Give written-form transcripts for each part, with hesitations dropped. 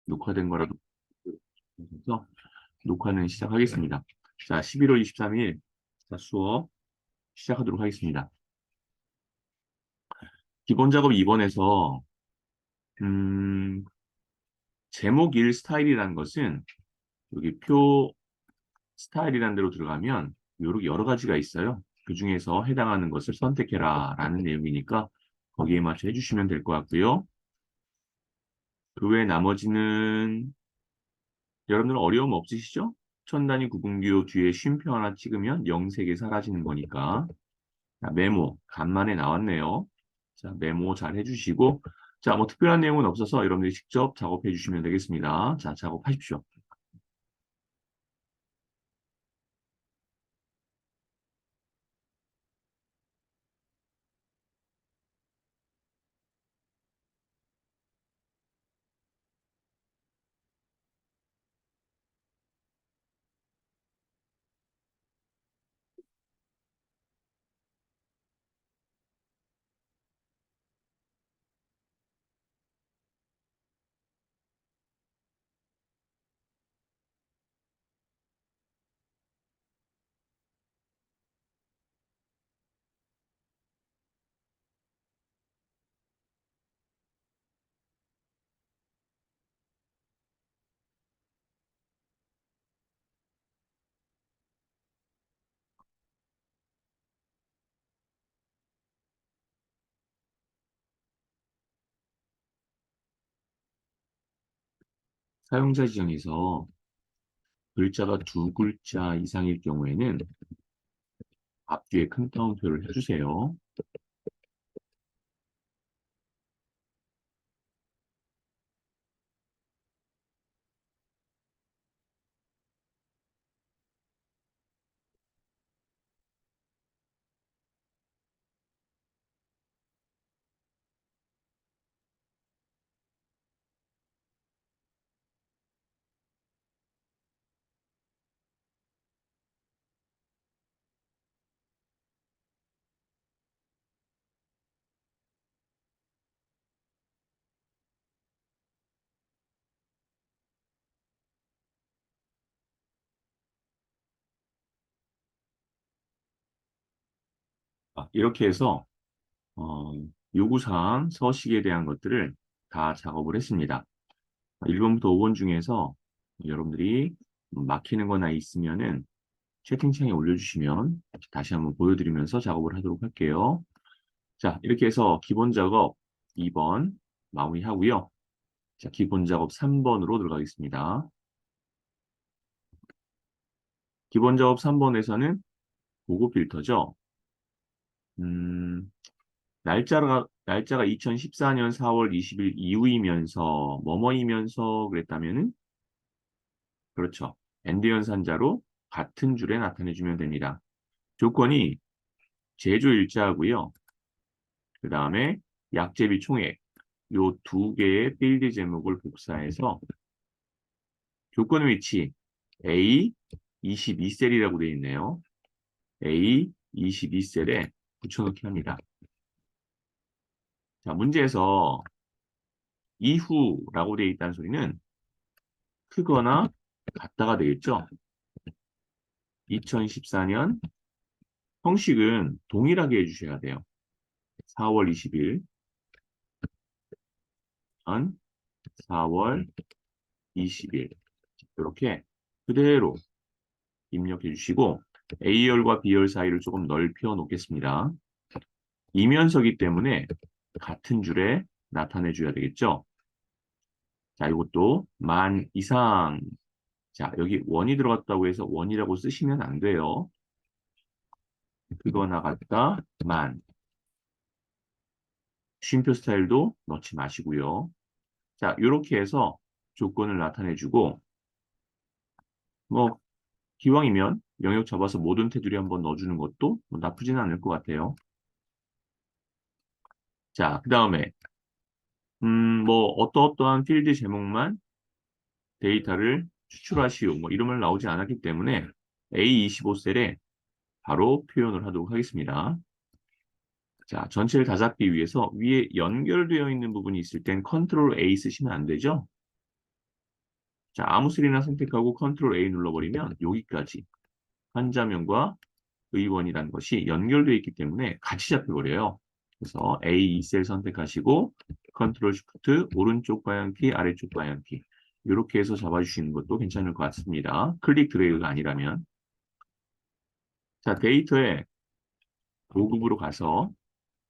녹화된 거라도 그래서 녹화는 시작하겠습니다. 자, 11월 23일 수업 시작하도록 하겠습니다. 기본 작업 2번에서 제목 1 스타일이라는 것은 여기 표 스타일이라는 데로 들어가면 여러 가지가 있어요. 그 중에서 해당하는 것을 선택해라 라는 내용이니까 거기에 맞춰 해주시면 될 것 같고요. 그 외 나머지는 여러분들 어려움 없으시죠? 천 단위 구분기호 뒤에 쉼표 하나 찍으면 영색이 사라지는 거니까. 자, 메모 간만에 나왔네요. 자, 메모 잘 해주시고 자, 뭐 특별한 내용은 없어서 여러분들이 직접 작업해 주시면 되겠습니다. 자, 작업하십시오. 사용자 지정에서 글자가 두 글자 이상일 경우에는 앞뒤에 큰 따옴표를 해주세요. 이렇게 해서 요구사항, 서식에 대한 것들을 다 작업을 했습니다. 1번부터 5번 중에서 여러분들이 막히는 거나 있으면은 채팅창에 올려주시면 다시 한번 보여드리면서 작업을 하도록 할게요. 자, 이렇게 해서 기본 작업 2번 마무리하고요. 자, 기본 작업 3번으로 들어가겠습니다. 기본 작업 3번에서는 보고 필터죠. 음, 날짜가 2014년 4월 20일 이후이면서 뭐뭐이면서 그랬다면은 그렇죠. 엔드 연산자로 같은 줄에 나타내주면 됩니다. 조건이 제조일자하고요. 그 다음에 약제비 총액 요 두 개의 필드 제목을 복사해서 조건 위치 A 22셀이라고 되어 있네요. A 22셀에 붙여넣기 합니다. 자, 문제에서 이후라고 되어 있다는 소리는 크거나 같다가 되겠죠. 2014년 형식은 동일하게 해주셔야 돼요. 4월 20일 전 4월 20일 이렇게 그대로 입력해 주시고 A열과 B열 사이를 조금 넓혀 놓겠습니다. 이면서기 때문에 같은 줄에 나타내 줘야 되겠죠. 자, 이것도 만 이상. 자, 여기 원이 들어갔다고 해서 원이라고 쓰시면 안 돼요. 그거나 같다, 만. 쉼표 스타일도 넣지 마시고요. 자, 이렇게 해서 조건을 나타내주고, 뭐, 기왕이면 영역 잡아서 모든 테두리 한번 넣어주는 것도 뭐 나쁘지는 않을 것 같아요. 자, 그 다음에, 뭐, 어떠어떠한 필드 제목만 데이터를 추출하시오. 뭐, 이런 말 나오지 않았기 때문에 A25셀에 바로 표현을 하도록 하겠습니다. 자, 전체를 다 잡기 위해서 위에 연결되어 있는 부분이 있을 땐 컨트롤 A 쓰시면 안 되죠? 자, 아무 소리나 선택하고 컨트롤 A 눌러버리면 여기까지 환자명과 의원이라는 것이 연결되어 있기 때문에 같이 잡혀버려요. 그래서 A2셀 선택하시고 컨트롤 쉬프트 오른쪽 방향키 아래쪽 방향키 이렇게 해서 잡아주시는 것도 괜찮을 것 같습니다. 클릭 드래그가 아니라면. 자, 데이터에 보급으로 가서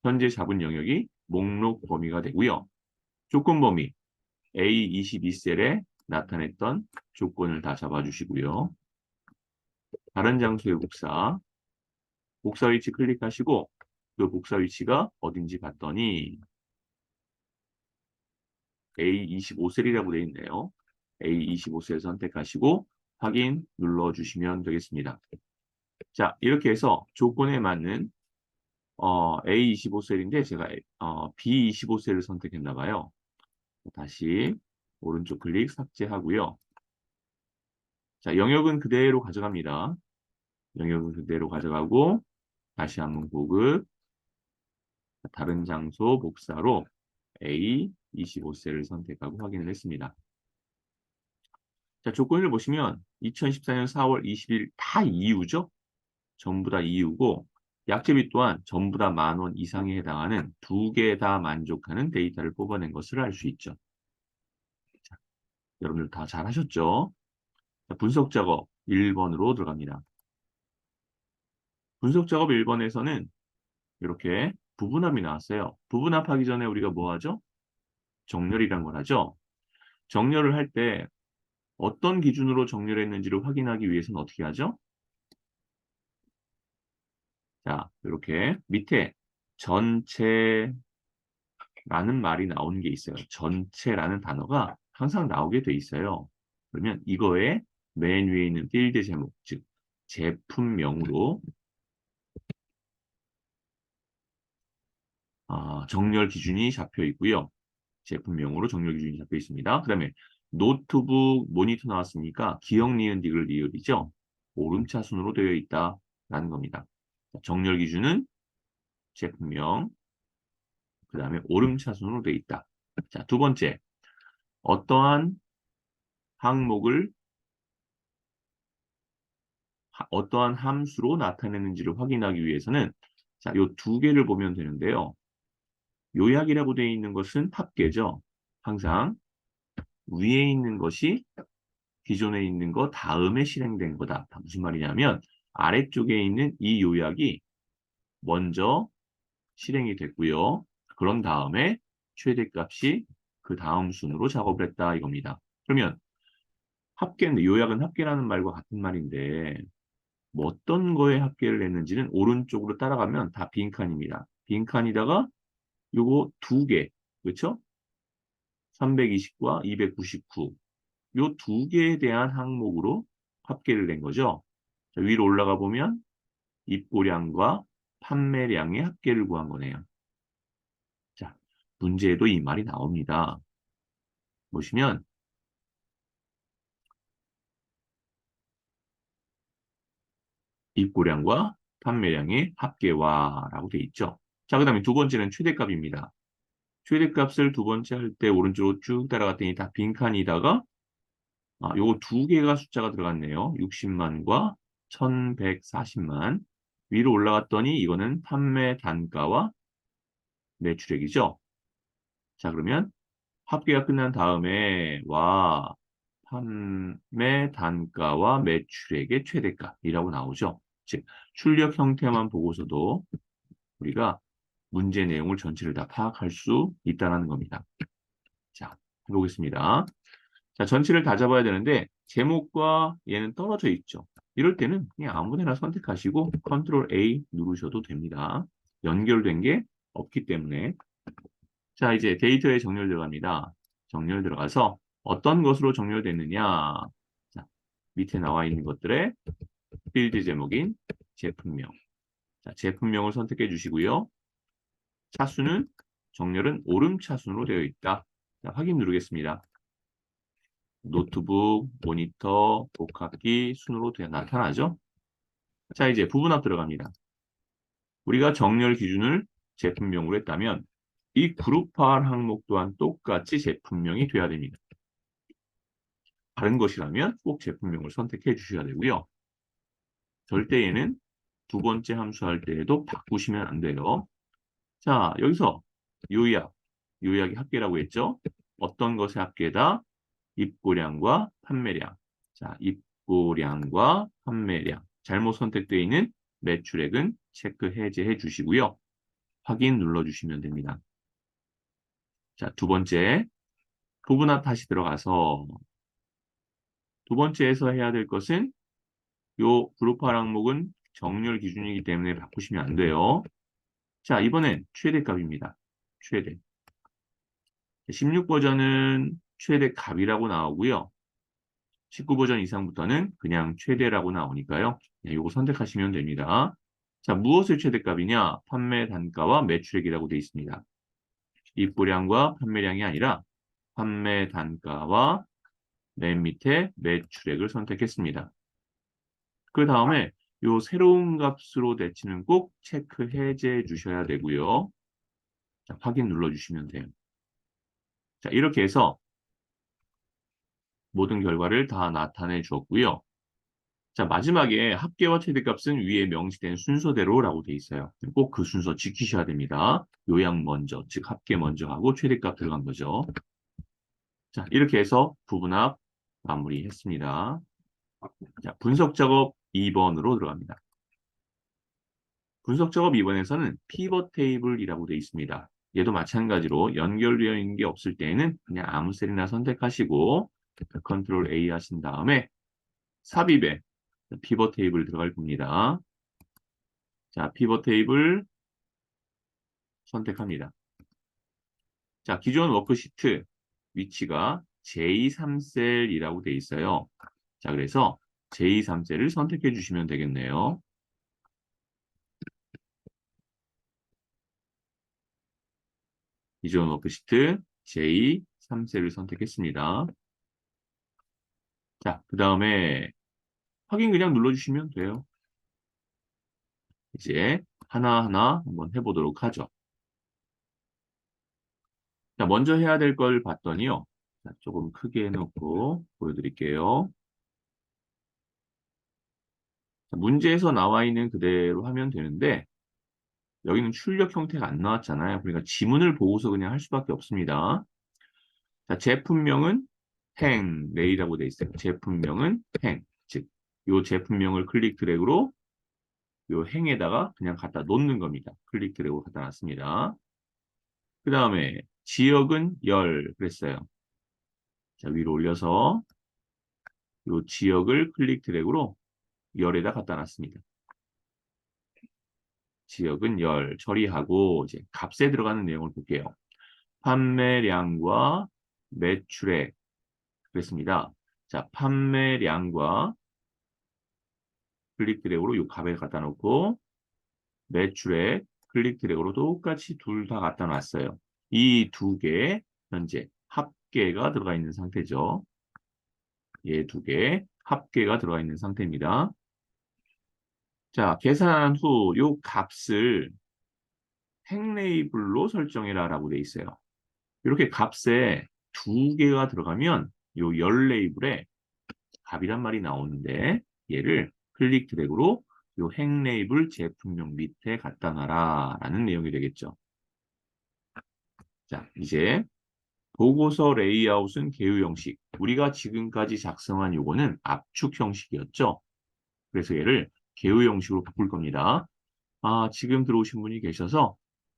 현재 잡은 영역이 목록 범위가 되고요. 조건 범위 A22셀에 나타냈던 조건을 다 잡아주시고요. 다른 장소의 복사 위치 클릭하시고 그 복사 위치가 어딘지 봤더니 A25셀이라고 되어 있네요. A25셀 선택하시고 확인 눌러주시면 되겠습니다. 자, 이렇게 해서 조건에 맞는 A25셀인데 제가 B25셀을 선택했나 봐요. 다시 오른쪽 클릭 삭제하고요. 자, 영역은 그대로 가져갑니다. 영역은 그대로 가져가고 다시 한번 보급 다른 장소 복사로 A25셀을 선택하고 확인을 했습니다. 자, 조건을 보시면 2014년 4월 20일 다 이유죠. 전부 다 이유고 약제비 또한 전부 다 10,000원 이상에 해당하는 2개 다 만족하는 데이터를 뽑아낸 것을 알 수 있죠. 자, 여러분들 다 잘하셨죠? 자, 분석 작업 1번으로 들어갑니다. 분석 작업 1번에서는 이렇게 부분합이 나왔어요. 부분합하기 전에 우리가 뭐 하죠? 정렬이란 걸 하죠. 정렬을 할 때 어떤 기준으로 정렬했는지를 확인하기 위해서는 어떻게 하죠? 자, 이렇게 밑에 전체라는 말이 나오는 게 있어요. 전체라는 단어가 항상 나오게 돼 있어요. 그러면 이거에 맨 위에 있는 필드 제목, 즉 제품명으로 정렬 기준이 잡혀 있고요. 제품명으로 정렬 기준이 잡혀 있습니다. 그 다음에 노트북 모니터 나왔으니까 기억 니은 디귿 리을이죠. 오름차 순으로 되어 있다라는 겁니다. 정렬 기준은 제품명, 그 다음에 오름차 순으로 되어 있다. 자, 두 번째, 어떠한 항목을 어떠한 함수로 나타내는지를 확인하기 위해서는 자, 요 두 개를 보면 되는데요. 요약이라고 되어 있는 것은 합계죠. 항상 위에 있는 것이 기존에 있는 거 다음에 실행된 거다. 무슨 말이냐면 아래쪽에 있는 이 요약이 먼저 실행이 됐고요. 그런 다음에 최대값이 그 다음 순으로 작업을 했다 이겁니다. 그러면 합계인데 요약은 합계라는 말과 같은 말인데 뭐 어떤 거에 합계를 했는지는 오른쪽으로 따라가면 다 빈칸입니다. 빈칸이다가 요거 두 개, 그렇죠? 320과 299. 요 두 개에 대한 항목으로 합계를 낸 거죠. 자, 위로 올라가 보면 입고량과 판매량의 합계를 구한 거네요. 자, 문제에도 이 말이 나옵니다. 보시면 입고량과 판매량의 합계와라고 되어 있죠. 자, 그 다음에 두 번째는 최대값입니다. 최대값을 두 번째 할 때 오른쪽으로 쭉 따라갔더니 다 빈칸이다가 요거 두 개가 숫자가 들어갔네요. 60만과 1140만. 위로 올라갔더니 이거는 판매 단가와 매출액이죠. 자, 그러면 합계가 끝난 다음에 판매 단가와 매출액의 최대값이라고 나오죠. 즉, 출력 형태만 보고서도 우리가 문제 내용을 전체를 다 파악할 수 있다는 겁니다. 자, 해보겠습니다. 자, 전체를 다 잡아야 되는데 제목과 얘는 떨어져 있죠. 이럴 때는 그냥 아무 데나 선택하시고 컨트롤 A 누르셔도 됩니다. 연결된 게 없기 때문에. 자, 이제 데이터에 정렬 들어갑니다. 정렬 들어가서 어떤 것으로 정렬됐느냐. 자, 밑에 나와 있는 것들의 필드 제목인 제품명. 자, 제품명을 선택해 주시고요. 차수는 정렬은 오름차순으로 되어 있다. 자, 확인 누르겠습니다. 노트북, 모니터, 복합기 순으로 나타나죠. 자, 이제 부분합 들어갑니다. 우리가 정렬 기준을 제품명으로 했다면 이 그룹화한 항목 또한 똑같이 제품명이 돼야 됩니다. 다른 것이라면 꼭 제품명을 선택해 주셔야 되고요. 절대에는 두 번째 함수할 때에도 바꾸시면 안 돼요. 자, 여기서 요약, 요약이 합계라고 했죠? 어떤 것의 합계다? 입고량과 판매량. 자, 입고량과 판매량. 잘못 선택되어 있는 매출액은 체크 해제해 주시고요. 확인 눌러주시면 됩니다. 자, 두 번째, 부분합 다시 들어가서 두 번째에서 해야 될 것은 요 그룹화 항목은 정렬 기준이기 때문에 바꾸시면 안 돼요. 자, 이번엔 최대값입니다. 최대. 16버전은 최대값이라고 나오고요. 19버전 이상부터는 그냥 최대라고 나오니까요. 요거 선택하시면 됩니다. 자, 무엇의 최대값이냐? 판매 단가와 매출액이라고 되어 있습니다. 입고량과 판매량이 아니라 판매 단가와 맨 밑에 매출액을 선택했습니다. 그 다음에 요 새로운 값으로 대치는 꼭 체크 해제해 주셔야 되고요. 자, 확인 눌러주시면 돼요. 자, 이렇게 해서 모든 결과를 다 나타내 주었고요. 자, 마지막에 합계와 최대값은 위에 명시된 순서대로라고 되어 있어요. 꼭 그 순서 지키셔야 됩니다. 요약 먼저, 즉 합계 먼저 하고 최대값 들어간 거죠. 자, 이렇게 해서 부분합 마무리했습니다. 자, 분석 작업 2번으로 들어갑니다. 분석 작업 2번에서는 피벗 테이블이라고 되어 있습니다. 얘도 마찬가지로 연결되어 있는 게 없을 때에는 그냥 아무 셀이나 선택하시고 컨트롤 A 하신 다음에 삽입에 피벗 테이블 들어갈 겁니다. 자, 피벗 테이블 선택합니다. 자, 기존 워크시트 위치가 J3셀이라고 되어 있어요. 자, 그래서 J3셀을 선택해 주시면 되겠네요. 기존 워크시트 J3셀을 선택했습니다. 자, 그 다음에 확인 그냥 눌러주시면 돼요. 이제 하나하나 한번 해보도록 하죠. 자, 먼저 해야 될 걸 봤더니요. 자, 조금 크게 해놓고 보여드릴게요. 자, 문제에서 나와 있는 그대로 하면 되는데 여기는 출력 형태가 안 나왔잖아요. 그러니까 지문을 보고서 그냥 할 수밖에 없습니다. 자, 제품명은 행레이라고 되어 있어요. 제품명은 행. 즉, 이 제품명을 클릭 드래그로 이 행에다가 그냥 갖다 놓는 겁니다. 클릭 드래그로 갖다 놨습니다. 그 다음에 지역은 열 그랬어요. 자, 위로 올려서 이 지역을 클릭 드래그로 열에다 갖다 놨습니다. 지역은 열 처리하고 이제 값에 들어가는 내용을 볼게요. 판매량과 매출액 그랬습니다. 자, 판매량과 클릭 드래그로 이 값에 갖다 놓고 매출액 클릭 드래그로 똑같이 둘 다 갖다 놨어요. 이 두 개 현재 합계가 들어가 있는 상태죠. 얘 두 개 합계가 들어가 있는 상태입니다. 자, 계산한 후 이 값을 행 레이블로 설정해라 라고 되어 있어요. 이렇게 값에 두 개가 들어가면 이 열 레이블에 값이란 말이 나오는데 얘를 클릭 드래그로 이 행 레이블 제품명 밑에 갖다 놔라 라는 내용이 되겠죠. 자, 이제 보고서 레이아웃은 개요 형식. 우리가 지금까지 작성한 요거는 압축 형식이었죠. 그래서 얘를 개요 형식으로 바꿀 겁니다. 아, 지금 들어오신 분이 계셔서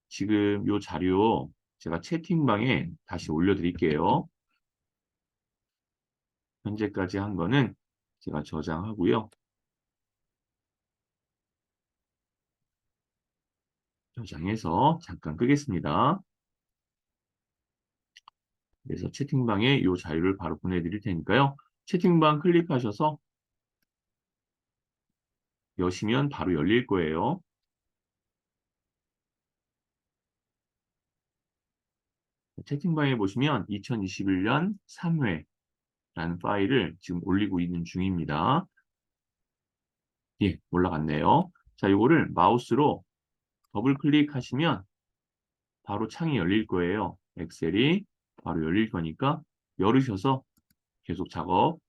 지금 요 자료 제가 채팅방에 다시 올려드릴게요. 현재까지 한 거는 제가 저장하고요. 저장해서 잠깐 끄겠습니다. 그래서 채팅방에 이 자료를 바로 보내드릴 테니까요. 채팅방 클릭하셔서 여시면 바로 열릴 거예요. 채팅방에 보시면 2021년 3회라는 파일을 지금 올리고 있는 중입니다. 예, 올라갔네요. 자, 이거를 마우스로 더블 클릭하시면 바로 창이 열릴 거예요. 엑셀이 바로 열릴 거니까 열으셔서 계속 작업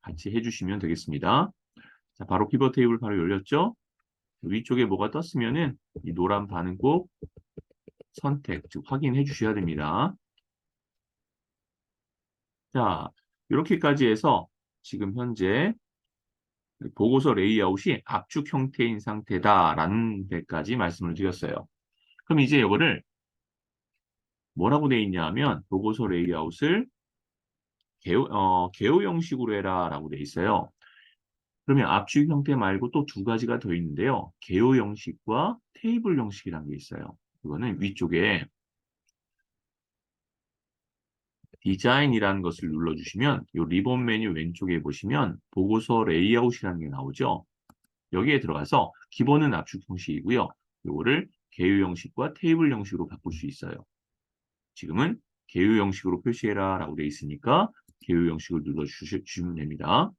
같이 해주시면 되겠습니다. 자, 바로 피벗 테이블 바로 열렸죠? 위쪽에 뭐가 떴으면은 이 노란 바는 꼭 선택, 즉 확인해 주셔야 됩니다. 자, 이렇게까지 해서 지금 현재 보고서 레이아웃이 압축 형태인 상태다라는 데까지 말씀을 드렸어요. 그럼 이제 이거를 뭐라고 돼 있냐 하면 보고서 레이아웃을 개요 형식으로 해라라고 돼 있어요. 그러면 압축 형태 말고 또 두 가지가 더 있는데요. 개요 형식과 테이블 형식이라는 게 있어요. 이거는 위쪽에 디자인이라는 것을 눌러주시면 이 리본 메뉴 왼쪽에 보시면 보고서 레이아웃이라는 게 나오죠. 여기에 들어가서 기본은 압축 형식이고요. 이거를 개요 형식과 테이블 형식으로 바꿀 수 있어요. 지금은 개요 형식으로 표시해라 라고 되어 있으니까 개요 형식을 눌러주시면 됩니다.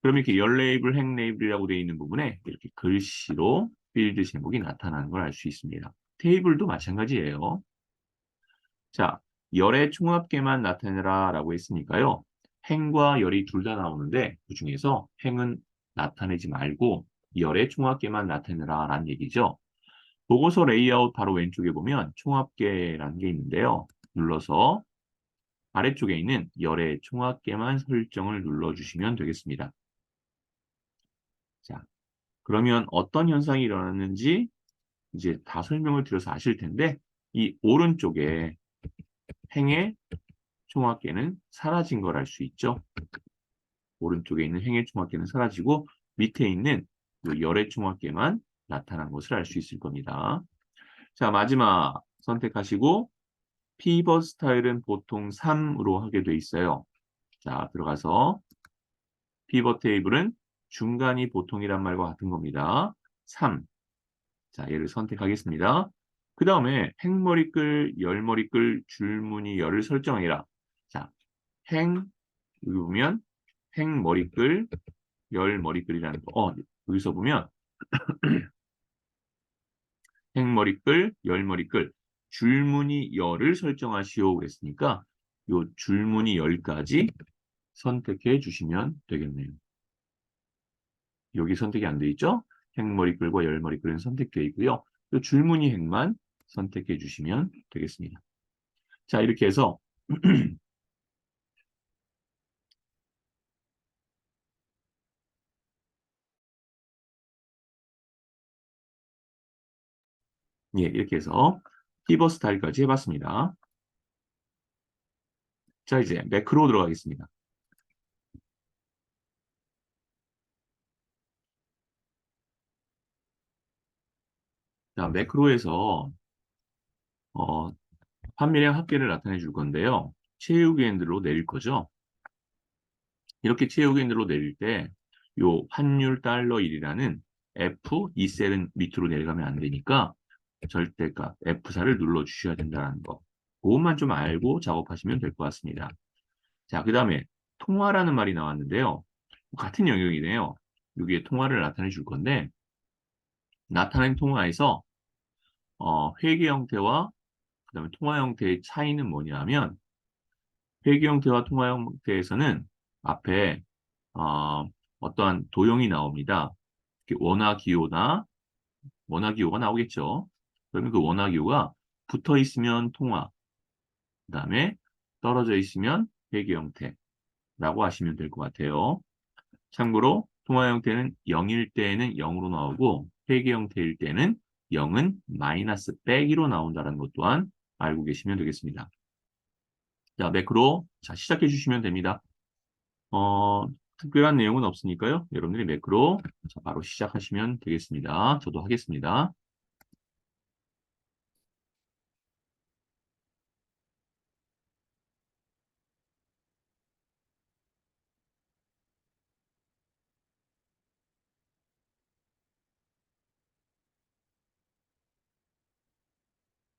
그럼 이렇게 열 레이블, 행 레이블이라고 되어 있는 부분에 이렇게 글씨로 필드 제목이 나타나는 걸 알 수 있습니다. 테이블도 마찬가지예요. 자, 열의 총합계만 나타내라 라고 했으니까요. 행과 열이 둘 다 나오는데 그 중에서 행은 나타내지 말고 열의 총합계만 나타내라 라는 얘기죠. 보고서 레이아웃 바로 왼쪽에 보면 총합계라는 게 있는데요. 눌러서 아래쪽에 있는 열의 총합계만 설정을 눌러주시면 되겠습니다. 자, 그러면 어떤 현상이 일어났는지 이제 다 설명을 드려서 아실 텐데 이 오른쪽에 행의 총합계는 사라진 걸 알 수 있죠. 오른쪽에 있는 행의 총합계는 사라지고 밑에 있는 열의 총합계만 나타난 것을 알 수 있을 겁니다. 자, 마지막 선택하시고 피벗 스타일은 보통 3으로 하게 돼 있어요. 자, 들어가서 피벗 테이블은 중간이 보통이란 말과 같은 겁니다. 3. 자, 얘를 선택하겠습니다. 그 다음에 행머리끌, 열머리끌, 줄무늬, 열을 설정해라. 자, 행, 여기 보면 행머리끌, 열머리끌이라는 거. 여기서 보면 행머리끌, 열머리끌, 줄무늬, 열을 설정하시오 그랬으니까 요 줄무늬 열까지 선택해 주시면 되겠네요. 여기 선택이 안 돼 있죠? 행머리끌과 열머리끌은 선택되어 있고요. 또 줄무늬 행만 선택해 주시면 되겠습니다. 자, 이렇게 해서 예, 이렇게 해서 피벗 스타일까지 해봤습니다. 자, 이제 매크로 들어가겠습니다. 자, 매크로에서 판매량 합계를 나타내 줄 건데요. 최후엔드로 내릴 거죠. 이렇게 최후엔드로 내릴 때 요 환율 달러 1이라는 F, 이 셀은 밑으로 내려가면 안 되니까 절대값 F4를 눌러 주셔야 된다는 거. 그것만 좀 알고 작업하시면 될 것 같습니다. 자, 그 다음에 통화라는 말이 나왔는데요. 같은 영역이네요. 여기에 통화를 나타내 줄 건데 나타낸 통화에서 회계 형태와 그다음에 통화 형태의 차이는 뭐냐면 회계 형태와 통화 형태에서는 앞에 어떠한 도형이 나옵니다. 원화 기호나 원화 기호가 나오겠죠. 그러면 그 원화 기호가 붙어 있으면 통화, 그다음에 떨어져 있으면 회계 형태라고 하시면 될 것 같아요. 참고로 통화 형태는 0일 때에는 0으로 나오고 회계 형태일 때는 0은 마이너스 빼기로 나온다는 것 또한 알고 계시면 되겠습니다. 자, 매크로 자 시작해 주시면 됩니다. 특별한 내용은 없으니까요. 여러분들이 매크로 자, 바로 시작하시면 되겠습니다. 저도 하겠습니다.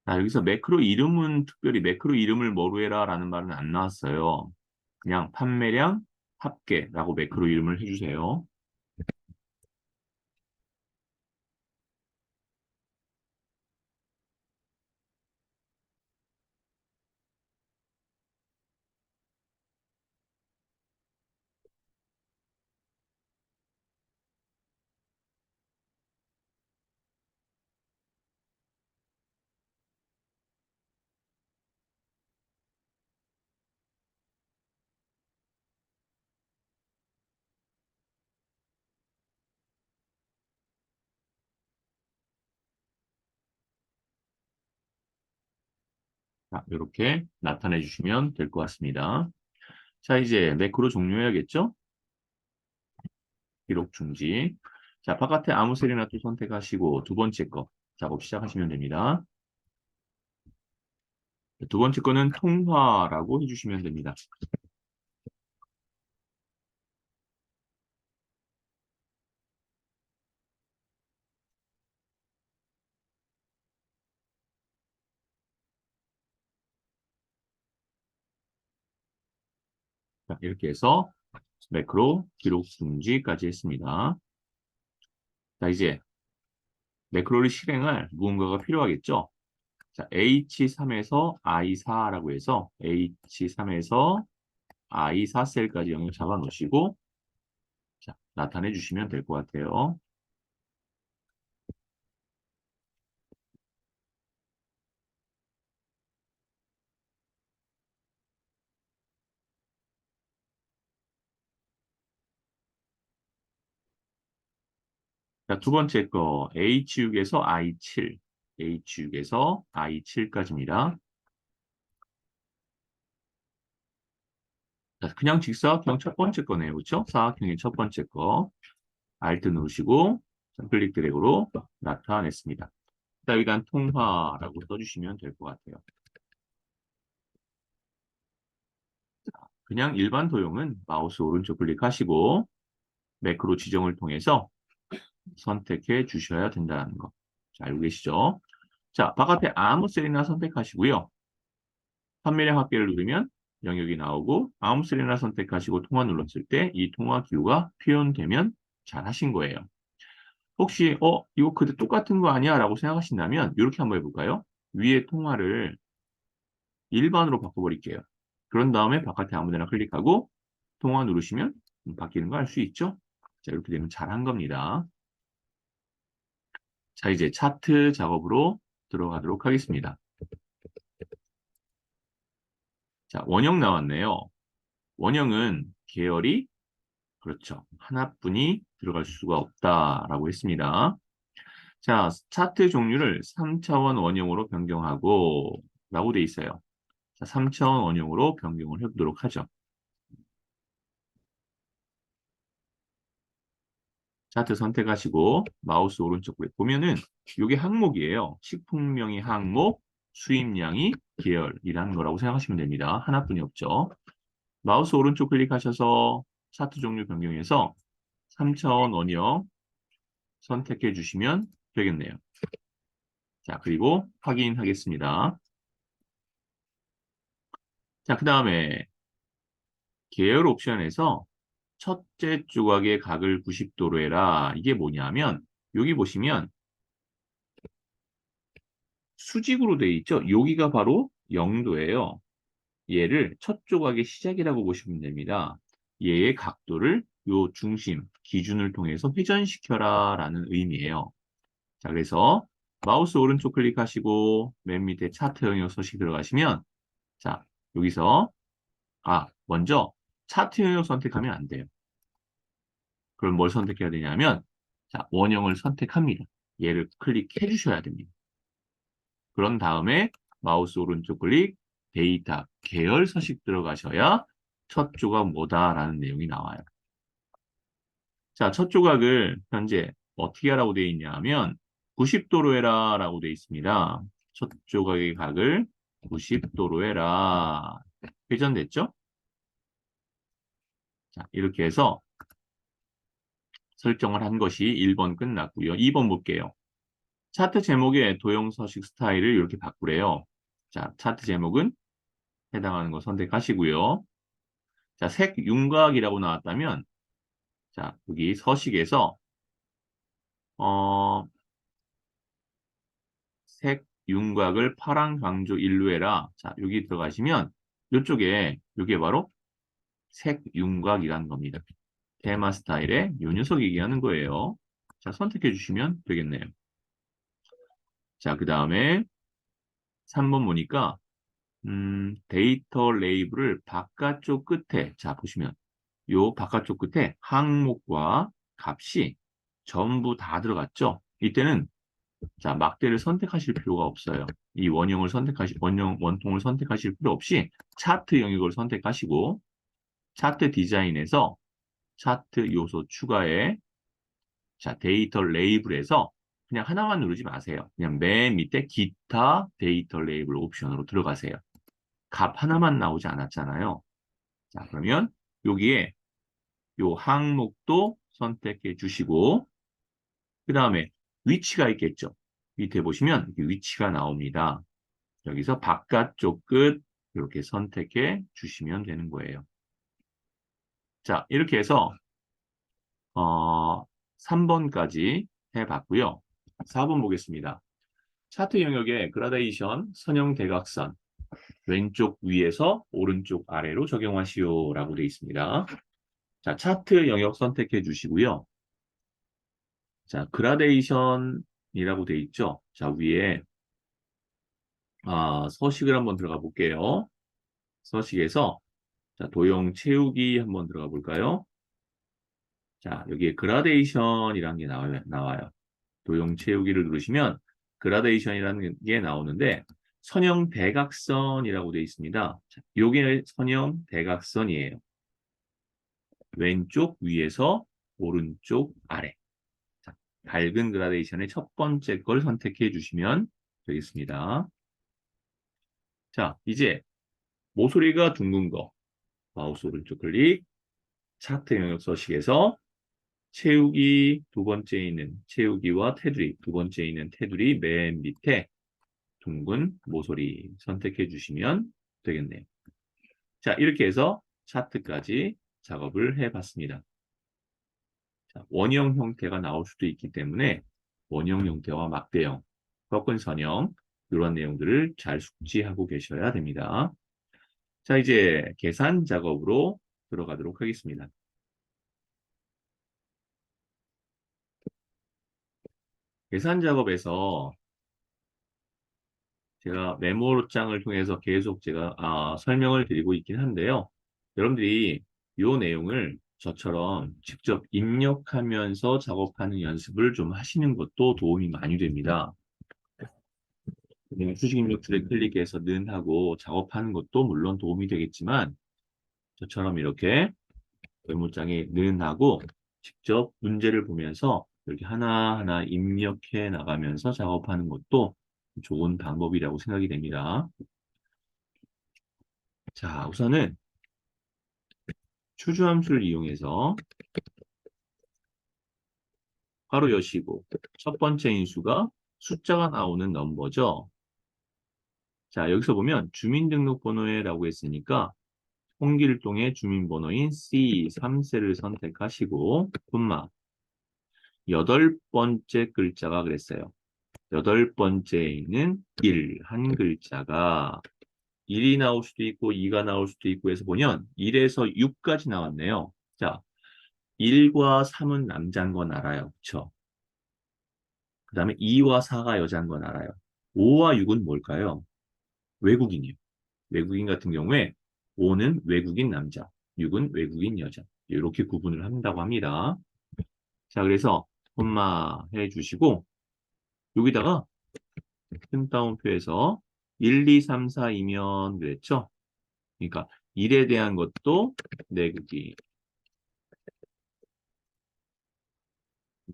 자, 여기서 매크로 이름은 특별히 매크로 이름을 뭐로 해라 라는 말은 안 나왔어요. 그냥 판매량 합계라고 매크로 이름을 해주세요. 자, 이렇게 나타내 주시면 될 것 같습니다. 자, 이제 매크로 종료해야겠죠? 기록 중지. 자, 바깥에 아무 셀이나 또 선택하시고 두 번째 거 작업 시작하시면 됩니다. 두 번째 거는 통화라고 해주시면 됩니다. 자, 이렇게 해서 매크로 기록 중지까지 했습니다. 자, 이제 매크로를 실행할 무언가가 필요하겠죠? 자, H3에서 I4라고 해서 H3에서 I4 셀까지 영역 잡아 놓으시고 자, 나타내 주시면 될 것 같아요. 자, 두 번째 거 H6에서 I7, H6에서 I7까지입니다. 자, 그냥 직사각형 첫 번째 거네요. 그렇죠? 사각형의 첫 번째 거. Alt 누르시고 클릭 드래그로 나타냈습니다. 자, 여기다 통화라고 써주시면 될 것 같아요. 그냥 일반 도형은 마우스 오른쪽 클릭하시고 매크로 지정을 통해서 선택해 주셔야 된다는 거. 자, 알고 계시죠? 자, 바깥에 아무 셀이나 선택하시고요. 판매량 확대를 누르면 영역이 나오고 아무 셀이나 선택하시고 통화 눌렀을 때 이 통화 기호가 표현되면 잘 하신 거예요. 혹시 이거 그때 똑같은 거 아니야? 라고 생각하신다면 이렇게 한번 해볼까요? 위에 통화를 일반으로 바꿔버릴게요. 그런 다음에 바깥에 아무 데나 클릭하고 통화 누르시면 바뀌는 거 알 수 있죠? 자, 이렇게 되면 잘한 겁니다. 자, 이제 차트 작업으로 들어가도록 하겠습니다. 자, 원형 나왔네요. 원형은 계열이 그렇죠. 하나뿐이 들어갈 수가 없다라고 했습니다. 자, 차트 종류를 3차원 원형으로 변경하고 라고 돼 있어요. 자, 3차원 원형으로 변경을 해보도록 하죠. 차트 선택하시고 마우스 오른쪽 에 보면은 이게 항목이에요. 식품명이 항목, 수입량이 계열이라는 거라고 생각하시면 됩니다. 하나뿐이 없죠. 마우스 오른쪽 클릭하셔서 차트 종류 변경해서 3차원 원형 선택해 주시면 되겠네요. 자, 그리고 확인하겠습니다. 자, 그 다음에 계열 옵션에서 첫째 조각의 각을 90도로 해라. 이게 뭐냐면 여기 보시면 수직으로 되어 있죠. 여기가 바로 0도예요. 얘를 첫 조각의 시작이라고 보시면 됩니다. 얘의 각도를 요 중심, 기준을 통해서 회전시켜라 라는 의미예요. 자, 그래서 마우스 오른쪽 클릭하시고 맨 밑에 차트 영역 서식 들어가시면 자, 여기서 먼저 차트 영역 선택하면 안 돼요. 그럼 뭘 선택해야 되냐면 자, 원형을 선택합니다. 얘를 클릭해 주셔야 됩니다. 그런 다음에 마우스 오른쪽 클릭, 데이터, 계열 서식 들어가셔야 첫 조각 뭐다라는 내용이 나와요. 자, 첫 조각을 현재 어떻게 하라고 되어 있냐 하면 90도로 해라 라고 되어 있습니다. 첫 조각의 각을 90도로 해라. 회전됐죠? 자, 이렇게 해서 설정을 한 것이 1번 끝났고요. 2번 볼게요. 차트 제목의 도형 서식 스타일을 이렇게 바꾸래요. 자, 차트 제목은 해당하는 거 선택하시고요. 자, 색 윤곽이라고 나왔다면 자, 여기 서식에서 색 윤곽을 파란 강조 일로 해라. 자, 여기 들어가시면 이쪽에 이게 바로 색 윤곽이라는 겁니다. 테마 스타일의 요 녀석 얘기하는 거예요. 자, 선택해 주시면 되겠네요. 자, 그 다음에 3번 보니까 데이터 레이블을 바깥쪽 끝에 자 보시면 요 바깥쪽 끝에 항목과 값이 전부 다 들어갔죠. 이때는 자, 막대를 선택하실 필요가 없어요. 이 원통을 선택하실 필요 없이 차트 영역을 선택하시고 차트 디자인에서 차트 요소 추가에 자, 데이터 레이블에서 그냥 하나만 누르지 마세요. 그냥 맨 밑에 기타 데이터 레이블 옵션으로 들어가세요. 값 하나만 나오지 않았잖아요. 자, 그러면 여기에 요 항목도 선택해 주시고 그 다음에 위치가 있겠죠. 밑에 보시면 이렇게 위치가 나옵니다. 여기서 바깥쪽 끝 이렇게 선택해 주시면 되는 거예요. 자, 이렇게 해서 3번까지 해봤고요. 4번 보겠습니다. 차트 영역의 그라데이션 선형 대각선 왼쪽 위에서 오른쪽 아래로 적용하시오라고 되어 있습니다. 자, 차트 영역 선택해 주시고요. 자, 그라데이션이라고 되어 있죠. 자, 위에 서식을 한번 들어가 볼게요. 서식에서 자, 도형 채우기 한번 들어가 볼까요? 자, 여기에 그라데이션이라는 게 나와요. 도형 채우기를 누르시면 그라데이션이라는 게 나오는데 선형 대각선이라고 되어 있습니다. 자, 요게 선형 대각선이에요. 왼쪽 위에서 오른쪽 아래. 자, 밝은 그라데이션의 첫 번째 걸 선택해 주시면 되겠습니다. 자, 이제 모서리가 둥근 거 마우스 오른쪽 클릭 차트 영역 서식에서 채우기 두 번째에 있는 채우기와 테두리 두 번째에 있는 테두리 맨 밑에 둥근 모서리 선택해 주시면 되겠네요. 자, 이렇게 해서 차트까지 작업을 해봤습니다. 자, 원형 형태가 나올 수도 있기 때문에 원형 형태와 막대형, 꺾은선형 이런 내용들을 잘 숙지하고 계셔야 됩니다. 자, 이제 계산 작업으로 들어가도록 하겠습니다. 계산 작업에서 제가 메모장을 통해서 계속 제가 설명을 드리고 있긴 한데요. 여러분들이 이 내용을 저처럼 직접 입력하면서 작업하는 연습을 좀 하시는 것도 도움이 많이 됩니다. 수식 입력 줄에 클릭해서 는하고 작업하는 것도 물론 도움이 되겠지만 저처럼 이렇게 메모장에 는하고 직접 문제를 보면서 이렇게 하나하나 입력해 나가면서 작업하는 것도 좋은 방법이라고 생각이 됩니다. 자, 우선은 추주함수를 이용해서 괄호 여시고 첫 번째 인수가 숫자가 나오는 넘버죠. 자, 여기서 보면 주민등록번호에라고 했으니까 홍길동의 주민번호인 C3세를 선택하시고 콤마 여덟 번째 글자가 그랬어요. 여덟 번째에 있는 1, 한 글자가 1이 나올 수도 있고 2가 나올 수도 있고 해서 보면 1에서 6까지 나왔네요. 자, 1과 3은 남자인 건 알아요. 그쵸? 그 다음에 2와 4가 여자인 건 알아요. 5와 6은 뭘까요? 외국인이요. 외국인 같은 경우에 5는 외국인 남자, 6은 외국인 여자. 이렇게 구분을 한다고 합니다. 자, 그래서 콤마 해주시고 여기다가 큰 따옴표에서 1, 2, 3, 4이면 그랬죠? 그러니까 1에 대한 것도 내국인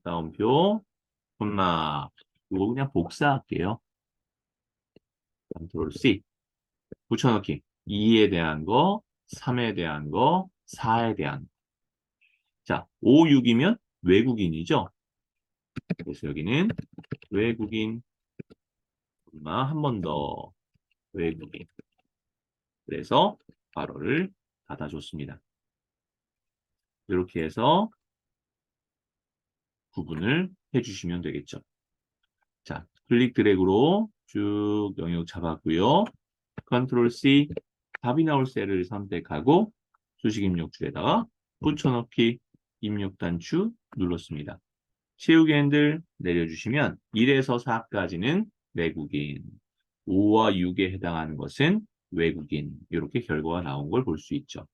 따옴표 콤마 이거 그냥 복사할게요. 컨트롤 C 붙여넣기 2에 대한 거 3에 대한 거 4에 대한 거. 자 5, 6이면 외국인이죠. 그래서 여기는 외국인 콤마 한 번 더 외국인 그래서 괄호를 닫아줬습니다. 이렇게 해서 구분을 해주시면 되겠죠. 자, 클릭 드래그로 쭉 영역 잡았고요. 컨트롤 C 답이 나올 셀을 선택하고 수식 입력줄에다가 붙여넣기 입력 단추 눌렀습니다. 채우기 핸들 내려주시면 1에서 4까지는 내국인, 5와 6에 해당하는 것은 외국인 이렇게 결과가 나온 걸 볼 수 있죠.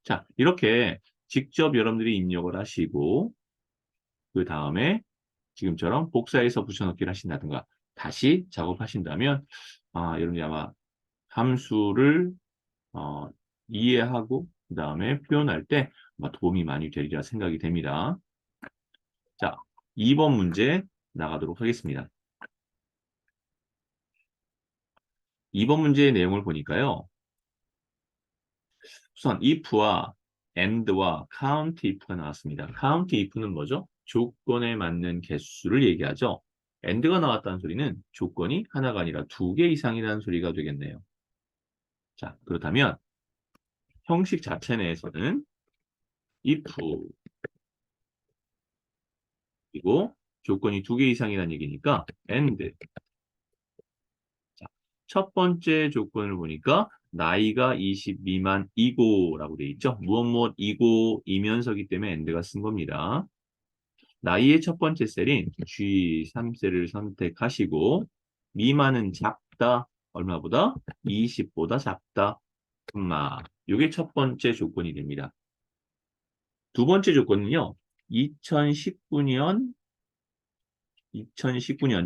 자, 이렇게 직접 여러분들이 입력을 하시고 그 다음에 지금처럼 복사해서 붙여넣기를 하신다든가 다시 작업하신다면 여러분이 아마 함수를 어, 이해하고 그 다음에 표현할 때 아마 도움이 많이 되리라 생각이 됩니다. 자, 2번 문제 나가도록 하겠습니다. 2번 문제의 내용을 보니까요. 우선 if와 and와 count if가 나왔습니다. count if는 뭐죠? 조건에 맞는 개수를 얘기하죠. and가 나왔다는 소리는 조건이 하나가 아니라 두 개 이상이라는 소리가 되겠네요. 자, 그렇다면 형식 자체 내에서는 if 그리고 조건이 두 개 이상이라는 얘기니까 and. 자, 첫 번째 조건을 보니까 나이가 20 미만이고 라고 돼 있죠. 무엇이고 이면서기 때문에 and가 쓴 겁니다. 나이의 첫 번째 셀인 G3셀을 선택하시고 미만은 작다. 얼마보다? 20보다 작다. 이게 첫 번째 조건이 됩니다. 두 번째 조건은요. 2019년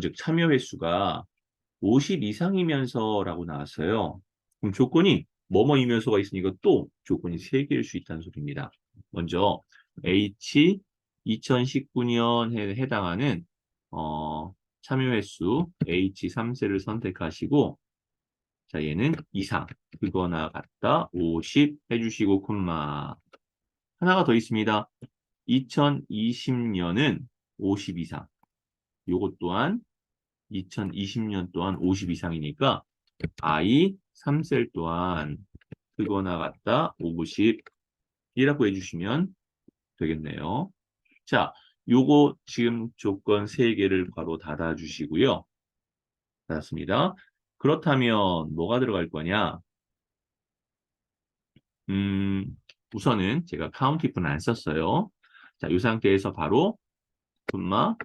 즉 참여 횟수가 50 이상이면서라고 나왔어요. 그럼 조건이 뭐뭐이면서가 있으니까 또 조건이 3개일 수 있다는 소리입니다. 먼저 H 2019년에 해당하는 참여 횟수 H 3세를 선택하시고 자 얘는 이상 그거나 같다 50 해주시고 콤마 하나가 더 있습니다. 2020년은 50 이상 요것 또한 2020년 또한 50 이상이니까 I 3셀 또한 크거나 같다 50이라고 해주시면 되겠네요. 자, 요거 지금 조건 3개를 바로 닫아주시고요. 닫았습니다. 그렇다면 뭐가 들어갈 거냐? 음, 우선은 제가 count if는 안 썼어요. 자, 이 상태에서 바로 콤마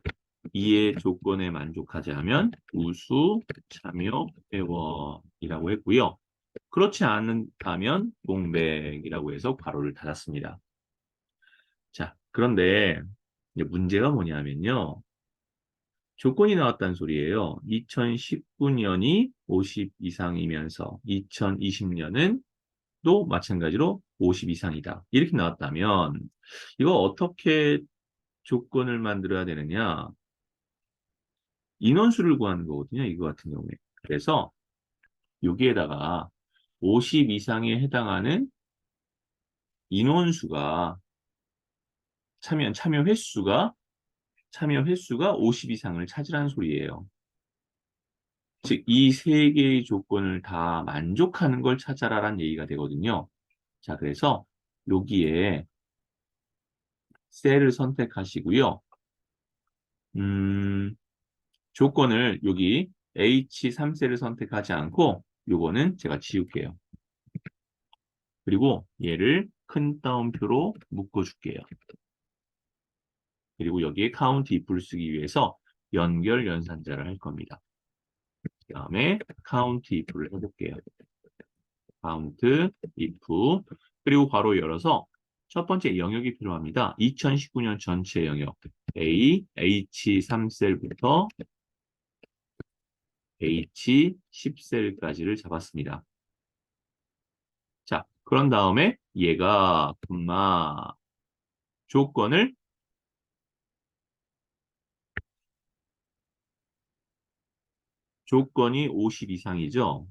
이의 조건에 만족하지 않으면 우수 참여 회원이라고 했고요. 그렇지 않다면 공백이라고 해서 괄호를 닫았습니다. 자, 그런데 이제 문제가 뭐냐면요. 조건이 나왔다는 소리예요. 2019년이 50 이상이면서 2020년은 또 마찬가지로 50 이상이다. 이렇게 나왔다면 이거 어떻게 조건을 만들어야 되느냐? 인원수를 구하는 거거든요. 이거 같은 경우에. 그래서 여기에다가 50 이상에 해당하는 인원수가 참여 횟수가 50 이상을 차지하는 소리예요. 즉, 이 세 개의 조건을 다 만족하는 걸 찾아라라는 얘기가 되거든요. 자, 그래서 여기에 셀을 선택하시고요. 조건을 여기 H3셀을 선택하지 않고 요거는 제가 지울게요. 그리고 얘를 큰 따옴표로 묶어줄게요. 그리고 여기에 count if를 쓰기 위해서 연결 연산자를 할 겁니다. 그 다음에 count if를 해볼게요. count if 그리고 괄호 열어서 첫 번째 영역이 필요합니다. 2019년 전체 영역 A, H3셀부터 H10셀까지를 잡았습니다. 자, 그런 다음에 얘가 조건을 조건이 50 이상이죠.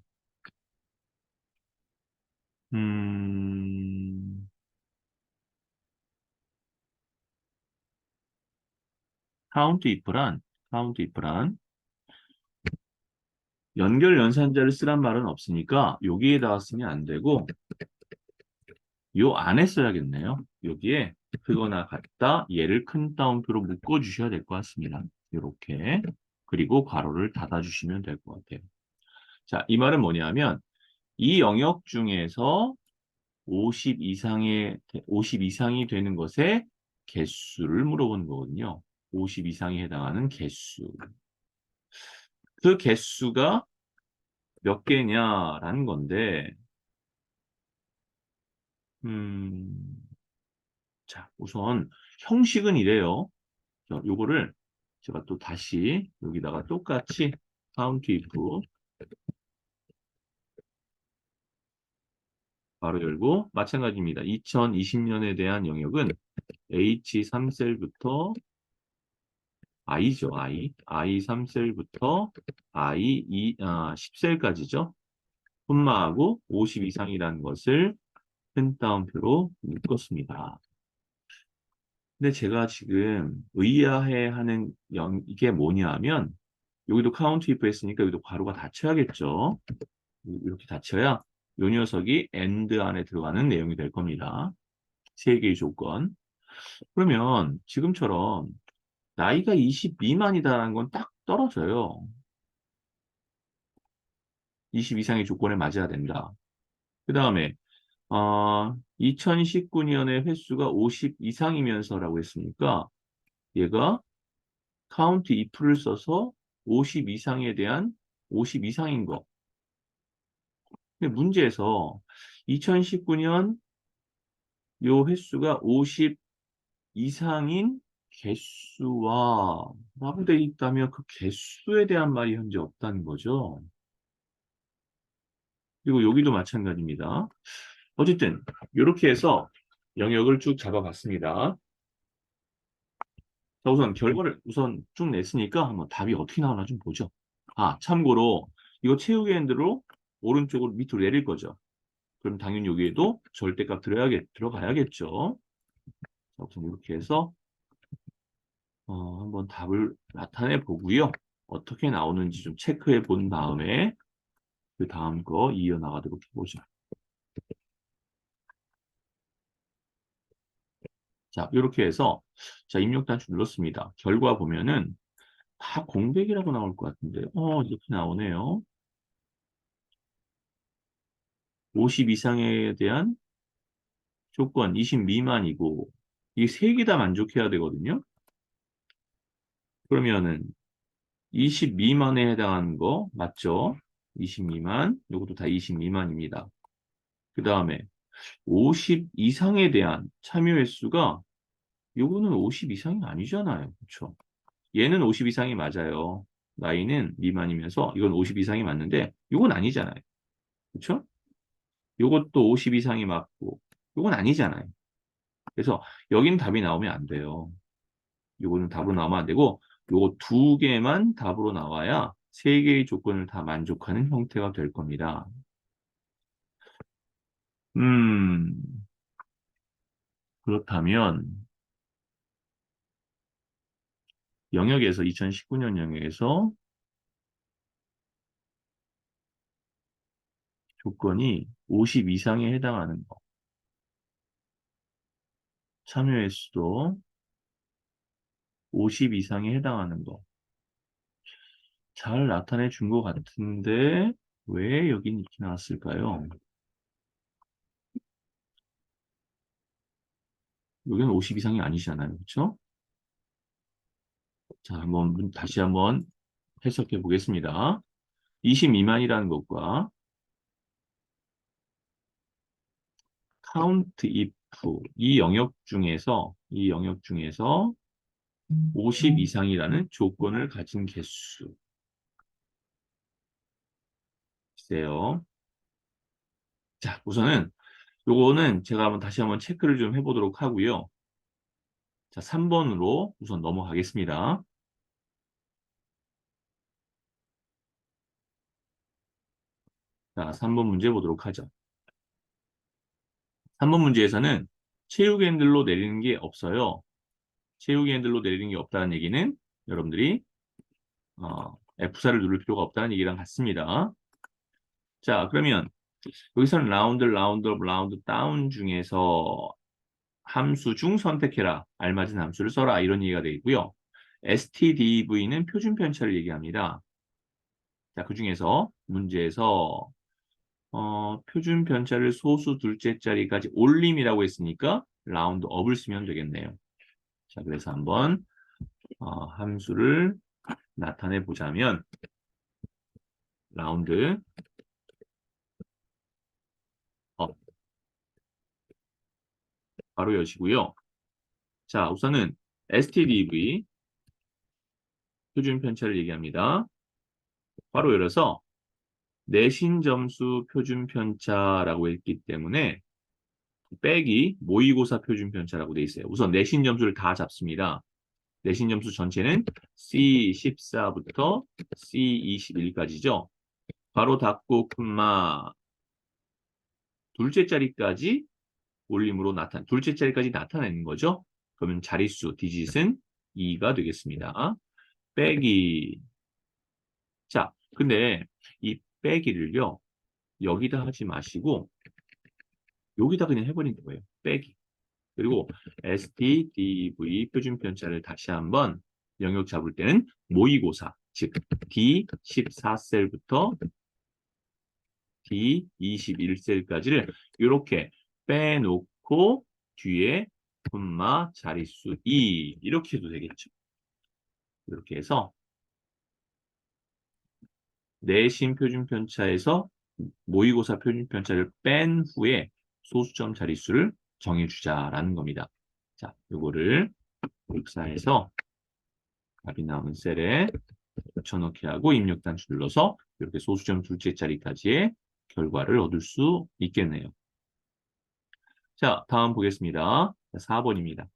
count if란 연결 연산자를 쓰란 말은 없으니까 여기에다가 쓰면 안 되고 요 안에 써야겠네요. 여기에 크거나 같다 얘를 큰 따옴표로 묶어 주셔야 될 것 같습니다. 이렇게 그리고 괄호를 닫아 주시면 될 것 같아요. 자, 이 말은 뭐냐면 이 영역 중에서 50 이상이 되는 것의 개수를 물어보는 거거든요. 50 이상에 해당하는 개수. 그 개수가 몇 개냐라는 건데, 자, 우선 형식은 이래요. 요거를 제가 또 다시 여기다가 똑같이 count if 바로 열고 마찬가지입니다. 2020년에 대한 영역은 H3셀부터 I죠, I 3셀부터 I 10셀까지죠. 콤마하고 50 이상이라는 것을 펜 따옴표로 묶었습니다. 근데 제가 지금 의아해 하는 이게 뭐냐 하면 여기도 카운트 if 했으니까 여기도 괄호가 닫혀야겠죠. 이렇게 닫혀야 요 녀석이 and 안에 들어가는 내용이 될 겁니다. 세 개의 조건. 그러면 지금처럼 나이가 20 미만이다라는 건 딱 떨어져요. 20 이상의 조건에 맞아야 된다. 그 다음에 2019년에 횟수가 50 이상이면서라고 했으니까 얘가 count if를 써서 50 이상에 대한 50 이상인 거. 근데 문제에서 2019년 요 횟수가 50 이상인 개수와 라고 돼 있다면 그 개수에 대한 말이 현재 없다는 거죠. 그리고 여기도 마찬가지입니다. 어쨌든 이렇게 해서 영역을 쭉 잡아봤습니다. 자, 우선 결과를 우선 쭉 냈으니까 한번 답이 어떻게 나오나 좀 보죠. 참고로 이거 채우기 핸들로 오른쪽으로 밑으로 내릴 거죠. 그럼 당연히 여기에도 절대값 들어가야겠죠. 자, 우선 이렇게 해서 한번 답을 나타내 보고요. 어떻게 나오는지 좀 체크해 본 다음에 그 다음 거 이어나가도록 해보죠. 자, 이렇게 해서 자, 입력 단추 눌렀습니다. 결과 보면은 다 공백이라고 나올 것 같은데 이렇게 나오네요. 50 이상에 대한 조건 20 미만이고 이 세 개 다 만족해야 되거든요. 그러면은 20 미만에 해당하는 거 맞죠? 20 미만, 이것도 다 20 미만입니다. 그 다음에 50 이상에 대한 참여 횟수가 요거는 50 이상이 아니잖아요. 그렇죠? 얘는 50 이상이 맞아요. 나이는 미만이면서 이건 50 이상이 맞는데 요건 아니잖아요. 그렇죠? 요것도 50 이상이 맞고 요건 아니잖아요. 그래서 여긴 답이 나오면 안 돼요. 요거는 답으로 나오면 안 되고 요거 두 개만 답으로 나와야 세 개의 조건을 다 만족하는 형태가 될 겁니다. 음, 그렇다면 영역에서 2019년 영역에서 조건이 50 이상에 해당하는 거. 참여 횟수도 50 이상에 해당하는 거. 잘 나타내 준 것 같은데 왜 여긴 이렇게 나왔을까요? 여기는 50 이상이 아니잖아요. 그렇죠? 자, 다시 한번 해석해 보겠습니다. 20 미만이라는 것과 count if 이 영역 중에서 50 이상이라는 조건을 가진 개수. 글쎄요. 자, 우선은 요거는 제가 다시 한번 체크를 좀 해보도록 하고요. 자, 3번으로 우선 넘어가겠습니다. 자, 3번 문제 보도록 하죠. 3번 문제에서는 채우기 핸들로 내리는 게 없어요. 채우기 핸들로 내리는 게 없다는 얘기는 여러분들이 F4를 누를 필요가 없다는 얘기랑 같습니다. 자, 그러면 여기서는 라운드 다운 중에서 함수 중 선택해라. 알맞은 함수를 써라. 이런 얘기가 되어 있고요. stdv는 표준 편차를 얘기합니다. 자, 그 중에서 문제에서 표준 편차를 소수 둘째 자리까지 올림이라고 했으니까 라운드 업을 쓰면 되겠네요. 자, 그래서 한번 함수를 나타내 보자면 라운드 업 바로 여시고요. 자, 우선은 stdv 표준 편차를 얘기합니다. 바로 열어서 내신 점수 표준 편차라고 했기 때문에 빼기 모의고사 표준 편차라고 돼 있어요. 우선 내신 점수를 다 잡습니다. 내신 점수 전체는 C14부터 C21까지죠. 바로 닫고 콤마 둘째 자리까지 올림으로 둘째 자리까지 나타내는 거죠. 그러면 자릿수 디짓은 2가 되겠습니다. 빼기. 자, 근데 이 빼기를요. 여기다 하지 마시고 여기다 그냥 해버리는 거예요. 빼기. 그리고 STDV 표준 편차를 다시 한번 영역 잡을 때는 모의고사, 즉 D14셀부터 D21셀까지를 이렇게 빼놓고 뒤에 콤마 자릿수 2 이렇게 해도 되겠죠. 이렇게 해서 내신 표준 편차에서 모의고사 표준 편차를 뺀 후에 소수점 자릿수를 정해주자라는 겁니다. 자, 요거를 복사해서 답이 나오는 셀에 붙여넣기 하고 입력 단추 눌러서 이렇게 소수점 둘째 자리까지의 결과를 얻을 수 있겠네요. 자, 다음 보겠습니다. 4번입니다.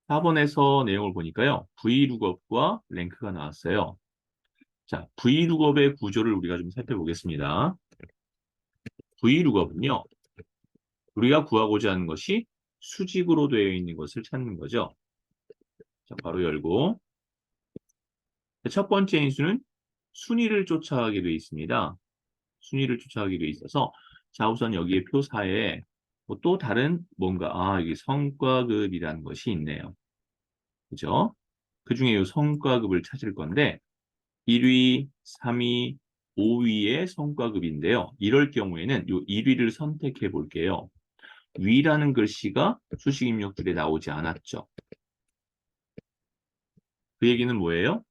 4번에서 내용을 보니까요. V룩업과 랭크가 나왔어요. 자, V룩업의 구조를 우리가 좀 살펴보겠습니다. V룩업은요. 우리가 구하고자 하는 것이 수직으로 되어 있는 것을 찾는 거죠. 자, 바로 열고 첫 번째 인수는 순위를 쫓아가게 되어 있습니다. 순위를 쫓아가게 되어 있어서 자, 우선 여기에 표사에 뭐또 다른 뭔가 여기 성과급이라는 것이 있네요. 그죠? 그 중에 이 성과급을 찾을 건데 1위, 3위, 5위의 성과급인데요. 이럴 경우에는 이 1위를 선택해 볼게요. 위라는 글씨가 수식 입력줄에 나오지 않았죠. 그 얘기는 뭐예요?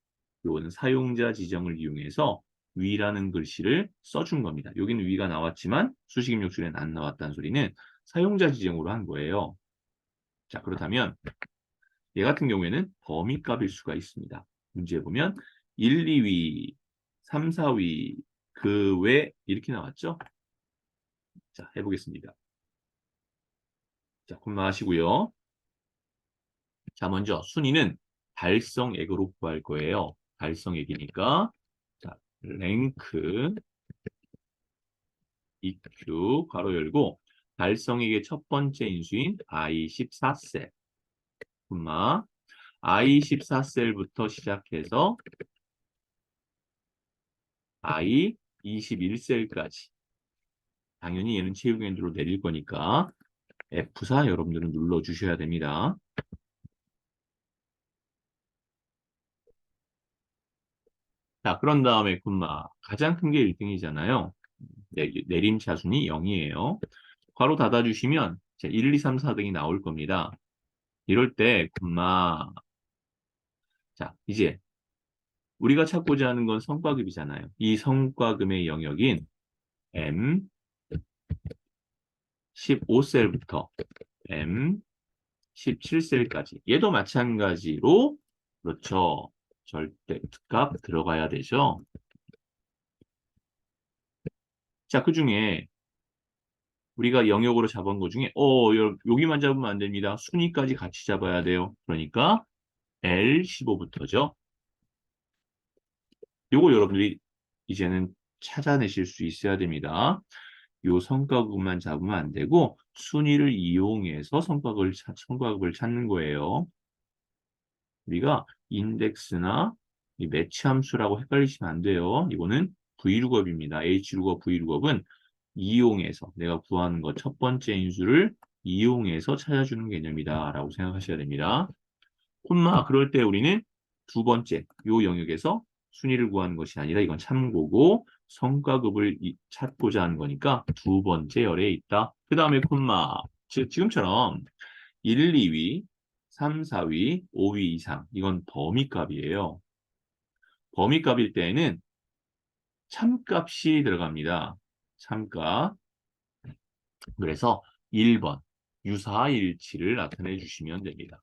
이거는 사용자 지정을 이용해서 위라는 글씨를 써준 겁니다. 여기는 위가 나왔지만 수식 입력줄에는 안 나왔다는 소리는 사용자 지정으로 한 거예요. 자, 그렇다면 얘 같은 경우에는 범위값일 수가 있습니다. 문제에 보면 1, 2위, 3, 4위 그 외 이렇게 나왔죠? 자, 해보겠습니다. 자, 콤마 하시고요. 자, 먼저 순위는 달성액으로 구할 거예요. 달성액이니까 자, 랭크 EQ 괄호 열고 달성액의 첫 번째 인수인 I14셀 콤마 I14셀부터 시작해서 I21셀까지 당연히 얘는 체육엔드로 내릴 거니까 F4 여러분들은 눌러주셔야 됩니다. 자, 그런 다음에 콤마 가장 큰 게 1등이잖아요. 내림 차순이 0이에요. 괄호 닫아주시면 1, 2, 3, 4등이 나올 겁니다. 이럴 때 콤마 자, 이제 우리가 찾고자 하는 건 성과급이잖아요. 이 성과금의 영역인 M 15셀부터 M 17셀까지 얘도 마찬가지로 그렇죠. 절대값 들어가야 되죠. 자, 그 중에 우리가 영역으로 잡은 것 중에 여기만 잡으면 안 됩니다. 순위까지 같이 잡아야 돼요. 그러니까 L15부터죠. 요거 여러분들이 이제는 찾아내실 수 있어야 됩니다. 요 성과급만 잡으면 안 되고 순위를 이용해서 성과급을 찾는 거예요. 우리가 인덱스나 이 매치 함수라고 헷갈리시면 안 돼요. 이거는 V룩업입니다. H룩업, V룩업은 이용해서 내가 구하는 것 첫 번째 인수를 이용해서 찾아주는 개념이다 라고 생각하셔야 됩니다. 콤마 그럴 때 우리는 두 번째 요 영역에서 순위를 구하는 것이 아니라 이건 참고고 성과급을 찾고자 하는 거니까 두 번째 열에 있다. 그 다음에 콤마 지금처럼 1, 2위, 3, 4위, 5위 이상 이건 범위값이에요. 범위값일 때에는 참값이 들어갑니다. 참값. 그래서 1번 유사일치를 나타내 주시면 됩니다.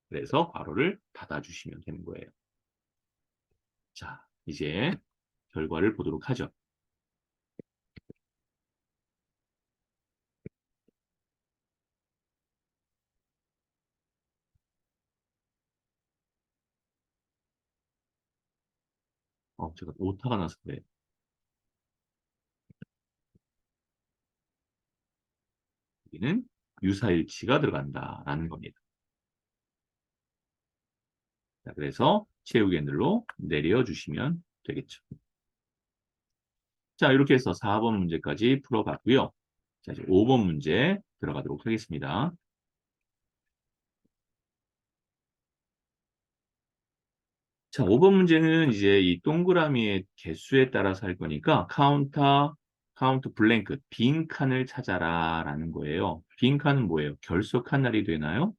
그래서 괄호를 닫아주시면 되는 거예요. 자, 이제 결과를 보도록 하죠. 제가 오타가 나서 그래요. 여기는 유사일치가 들어간다라는 겁니다. 자, 그래서 채우기 핸들로 내려주시면 되겠죠. 자, 이렇게 해서 4번 문제까지 풀어봤고요. 자, 이제 5번 문제 들어가도록 하겠습니다. 자, 5번 문제는 이제 이 동그라미의 개수에 따라서 할 거니까 카운트 블랭크, 빈 칸을 찾아라 라는 거예요. 빈 칸은 뭐예요? 결석한 날이 되나요?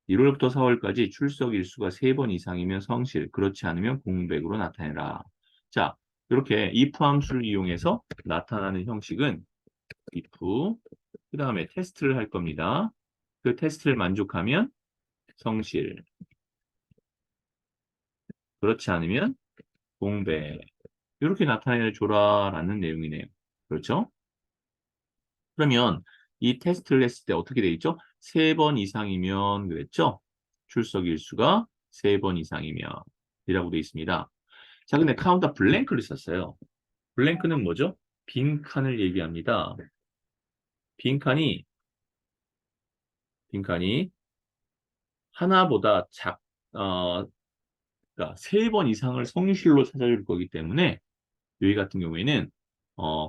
1월부터 4월까지 출석 일수가 3번 이상이면 성실, 그렇지 않으면 공백으로 나타내라. 자, 이렇게 if 함수를 이용해서 나타나는 형식은 if, 그 다음에 테스트를 할 겁니다. 그 테스트를 만족하면 성실, 그렇지 않으면 공백. 이렇게 나타내 줘라라는 내용이네요. 그렇죠? 그러면 이 테스트를 했을 때 어떻게 돼 있죠? 3번 이상이면 그랬죠? 출석 일수가 3번 이상이면 이라고 돼 있습니다. 자, 근데 카운터 블랭크를 썼어요. 블랭크는 뭐죠? 빈 칸을 얘기합니다. 빈 칸이 하나보다 그러니까 3번 이상을 성실로 찾아줄 거기 때문에 여기 같은 경우에는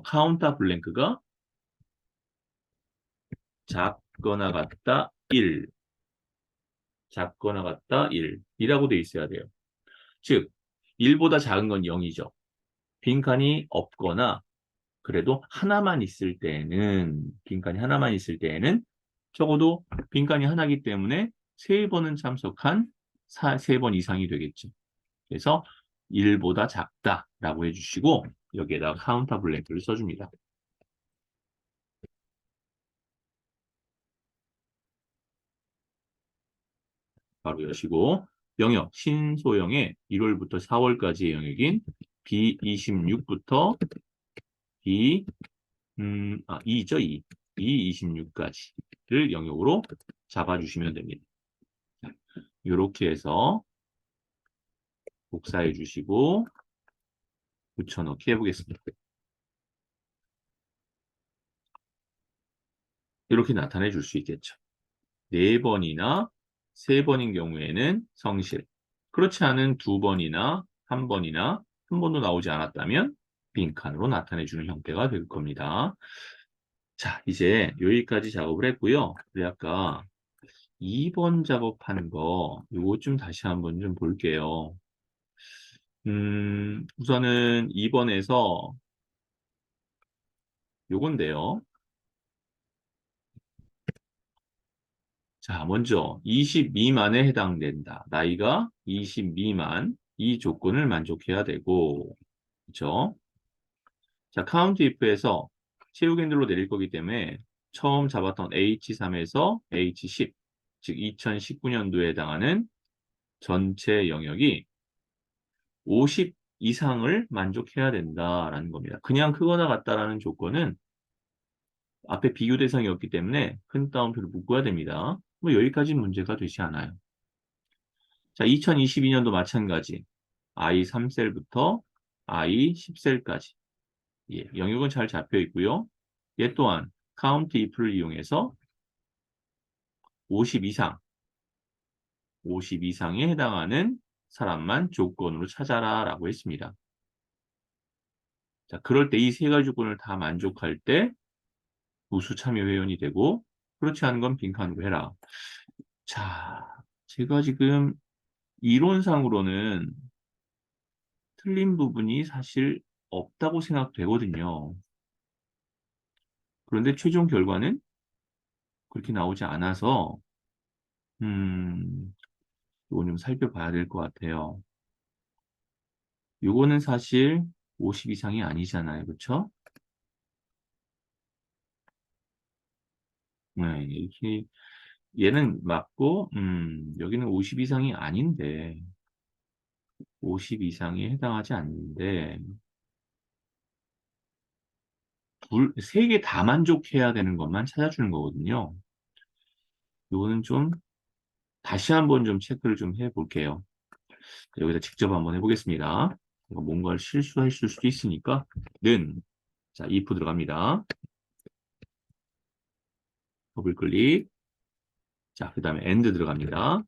카운터 블랭크가 작거나 같다 1, 작거나 같다 1, 이라고 돼 있어야 돼요. 즉 1보다 작은 건 0이죠. 빈칸이 없거나 그래도 하나만 있을 때에는 빈칸이 하나만 있을 때에는 적어도 빈칸이 하나이기 때문에 3번은 참석한 3번 이상이 되겠죠. 그래서 1보다 작다라고 해주시고 여기에다가 카운터 블랭크를 써줍니다. 바로 여시고 영역 신소형의 1월부터 4월까지의 영역인 B26부터 B 2죠, 2. B26까지를 영역으로 잡아주시면 됩니다. 이렇게 해서 복사해 주시고 붙여넣기 해보겠습니다. 이렇게 나타내 줄 수 있겠죠. 4번이나 3번인 경우에는 성실. 그렇지 않은 2번이나 1번이나 한 번도 나오지 않았다면 빈칸으로 나타내 주는 형태가 될 겁니다. 자, 이제 여기까지 작업을 했고요. 우리 아까 2번 작업한 거 요거 좀 다시 한번 좀 볼게요. 우선은 2번에서 요건데요. 자, 먼저 20 미만에 해당된다. 나이가 20 미만 이 조건을 만족해야 되고 그렇죠? 자, 카운트 if에서 채우기 핸들로 내릴 거기 때문에 처음 잡았던 H3에서 H10 즉 2019년도에 해당하는 전체 영역이 50 이상을 만족해야 된다라는 겁니다. 그냥 크거나 같다라는 조건은 앞에 비교 대상이 없기 때문에 큰 따옴표를 묶어야 됩니다. 뭐 여기까지 문제가 되지 않아요. 자, 2022년도 마찬가지 I3셀부터 I10셀까지 영역은 잘 잡혀 있고요. 얘 또한 카운트 if를 이용해서 50 이상, 50 이상에 해당하는 사람만 조건으로 찾아라 라고 했습니다. 자, 그럴 때 이 세 가지 조건을 다 만족할 때 우수 참여 회원이 되고 그렇지 않은 건 빈칸으로 해라. 자, 제가 지금 이론상으로는 틀린 부분이 사실 없다고 생각되거든요. 그런데 최종 결과는 그렇게 나오지 않아서 이건 좀 살펴봐야 될 것 같아요. 요거는 사실 50 이상이 아니잖아요. 그렇죠? 네, 이렇게 얘는 맞고, 여기는 50 이상이 아닌데, 50 이상에 해당하지 않는데, 세 개 다 만족해야 되는 것만 찾아주는 거거든요. 이거는 좀 다시 한번 좀 체크를 좀 해볼게요. 여기다 직접 한번 해보겠습니다. 이거 뭔가를 실수했을 수도 있으니까, 자, if 들어갑니다. 더블 클릭. 자, 그 다음에 and 들어갑니다.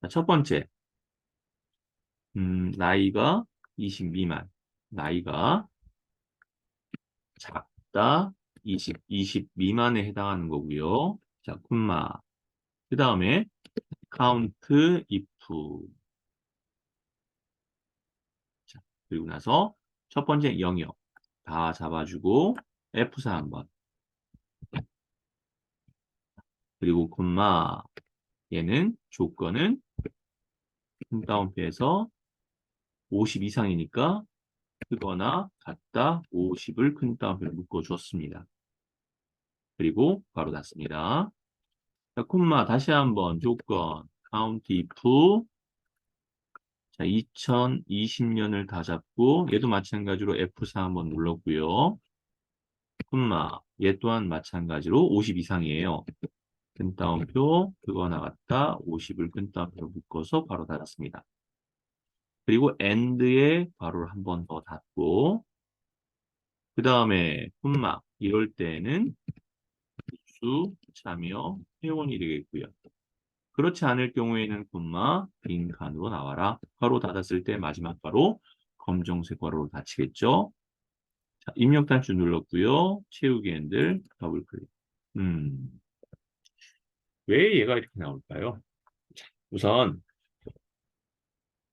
자, 첫 번째, 나이가 20 미만. 나이가 작다, 20 미만에 해당하는 거고요. 자, 콤마. 그 다음에 count if. 자, 그리고 나서 첫 번째 영역 다 잡아주고 F4 한번. 그리고 콤마. 얘는 조건은 큰 따옴표에서 50 이상이니까 크거나 같다 50을 큰 따옴표로 묶어주었습니다. 그리고 바로 닫습니다. 자, 콤마 다시 한번 조건 count if. 자, 2020년을 다 잡고 얘도 마찬가지로 F4 한번 눌렀고요. 콤마 얘 또한 마찬가지로 50 이상이에요. 큰 따옴표 그거 나갔다 50을 큰 따옴표로 묶어서 바로 닫았습니다. 그리고 end에 바로 한 번 더 닫고 그 다음에 콤마 이럴 때는 수 참여 회원이 되겠고요. 그렇지 않을 경우에는 콤마 빈칸으로 나와라. 괄호 닫았을 때 마지막 괄호 검정색 괄호로 닫히겠죠. 자, 입력 단추 눌렀고요. 채우기 핸들 더블 클릭. 음, 왜 얘가 이렇게 나올까요? 자, 우선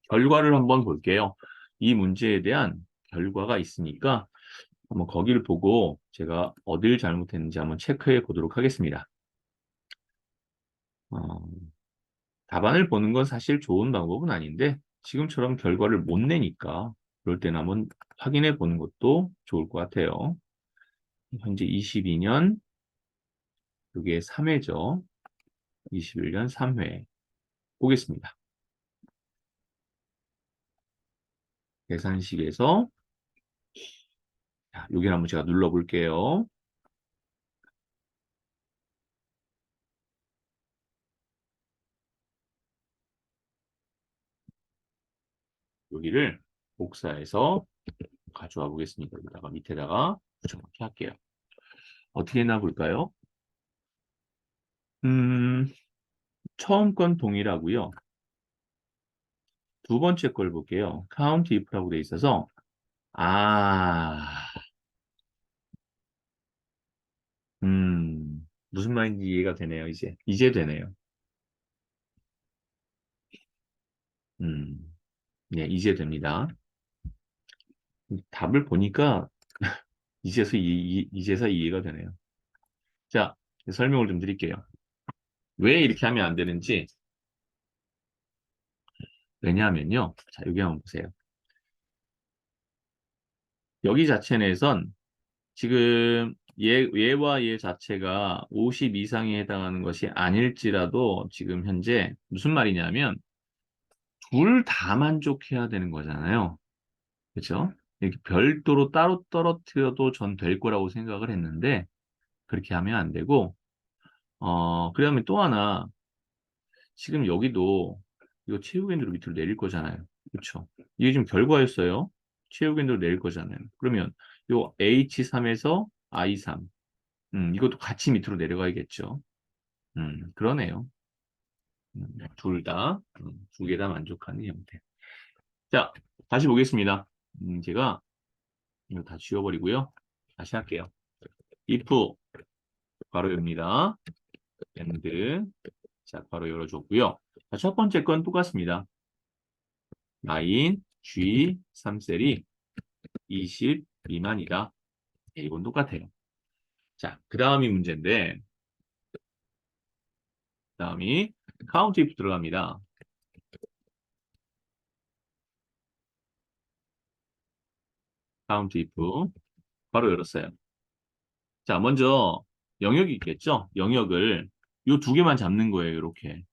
결과를 한번 볼게요. 이 문제에 대한 결과가 있으니까 한번 거기를 보고 제가 어딜 잘못했는지 한번 체크해 보도록 하겠습니다. 어, 답안을 보는 건 사실 좋은 방법은 아닌데 지금처럼 결과를 못 내니까 그럴 때는 한번 확인해 보는 것도 좋을 것 같아요. 현재 22년 이게 3회죠. 21년 3회 보겠습니다. 계산식에서 여기를 한번 제가 눌러볼게요. 여기를 복사해서 가져와 보겠습니다. 여기다가 밑에다가 정확히 할게요. 어떻게 했나 볼까요? 음, 처음 건 동일하고요. 두 번째 걸 볼게요. count if라고 돼 있어서 아, 무슨 말인지 이해가 되네요, 이제. 이제 되네요. 네, 이제 됩니다. 답을 보니까 이제서 이해가 되네요. 자, 설명을 좀 드릴게요. 왜 이렇게 하면 안 되는지. 왜냐하면요. 자, 여기 한번 보세요. 여기 자체 내에선 지금 얘와 얘 자체가 50 이상에 해당하는 것이 아닐지라도 지금 현재 무슨 말이냐면 둘 다 만족해야 되는 거잖아요. 그렇죠? 이렇게 별도로 따로 떨어뜨려도 전 될 거라고 생각을 했는데 그렇게 하면 안 되고 그다음에 또 하나 지금 여기도 이거 채우기로 밑으로 내릴 거잖아요. 그렇죠? 이게 지금 결과였어요. 채우기로 내릴 거잖아요. 그러면 요 H3에서 I3 이것도 같이 밑으로 내려가야겠죠. 그러네요. 둘 다, 두 개 다 만족하는 형태. 자, 다시 보겠습니다. 제가 이거 다 지워버리고요. 다시 할게요. if 바로 엽니다. and 자, 바로 열어줬고요. 자, 첫 번째 건 똑같습니다. 라인 G 3셀이 20 미만이다. 네, 이건 똑같아요. 자, 그 다음이 문제인데, 그 다음이 count if 들어갑니다. count if 바로 열었어요. 자, 먼저 영역이 있겠죠? 영역을 요 두 개만 잡는 거예요. 이렇게.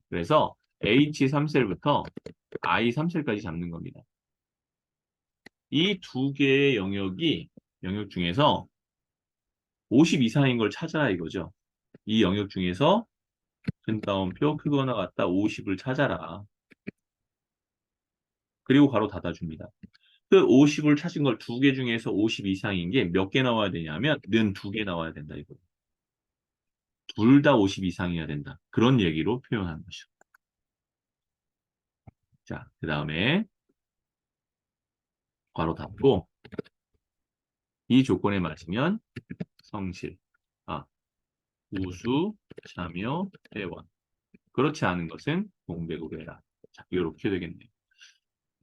그래서 H3셀부터 I3셀까지 잡는 겁니다. 이 두 개의 영역 중에서 50 이상인 걸 찾아라 이거죠. 이 영역 중에서 큰 따옴표 크거나 같다 50을 찾아라. 그리고 괄호 닫아줍니다. 그 50을 찾은 걸 두 개 중에서 50 이상인 게 몇 개 나와야 되냐면 는 두 개 나와야 된다 이거. 둘 다 50 이상이어야 된다. 그런 얘기로 표현하는 것이죠. 자, 그 다음에 괄호 닫고 이 조건에 맞으면 성실, 우수, 참여, 회원. 그렇지 않은 것은 공백으로 해라. 자, 이렇게 되겠네요.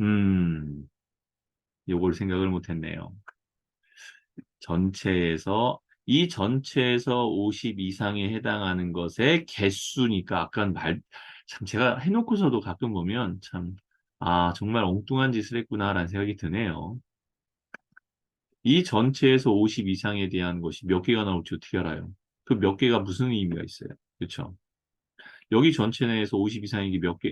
음, 요걸 생각을 못했네요. 이 전체에서 50 이상에 해당하는 것의 개수니까 참 제가 해놓고서도 가끔 보면 정말 엉뚱한 짓을 했구나라는 생각이 드네요. 이 전체에서 50 이상에 대한 것이 몇 개가 나올지 어떻게 알아요? 그 몇 개가 무슨 의미가 있어요? 그렇죠? 여기 전체 내에서 50 이상이 몇 개,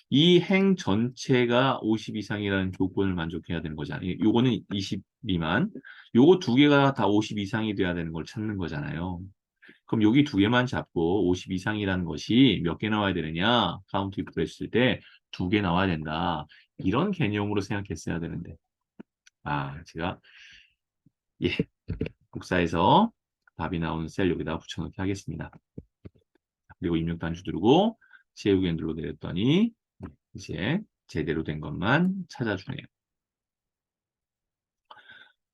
이 행 전체가 50 이상이라는 조건을 만족해야 되는 거잖아요. 요거는 20 미만, 요거 두 개가 다 50 이상이 돼야 되는 걸 찾는 거잖아요. 그럼 여기 두 개만 잡고 50 이상이라는 것이 몇 개 나와야 되느냐? 카운트 이프로 했을 때 두 개 나와야 된다. 이런 개념으로 생각했어야 되는데. 제가, 예, 복사해서 답이 나오는 셀 여기다 붙여넣기 하겠습니다. 그리고 입력 단추 누르고 채우기 눌러 내렸더니 이제 제대로 된 것만 찾아주네요.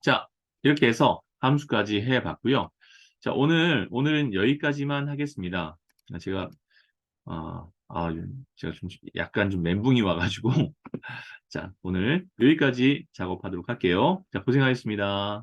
자, 이렇게 해서 함수까지 해봤고요. 자, 오늘은 여기까지만 하겠습니다. 제가, 제가 좀 약간 좀 멘붕이 와가지고. 자, 오늘 여기까지 작업하도록 할게요. 자, 고생하셨습니다.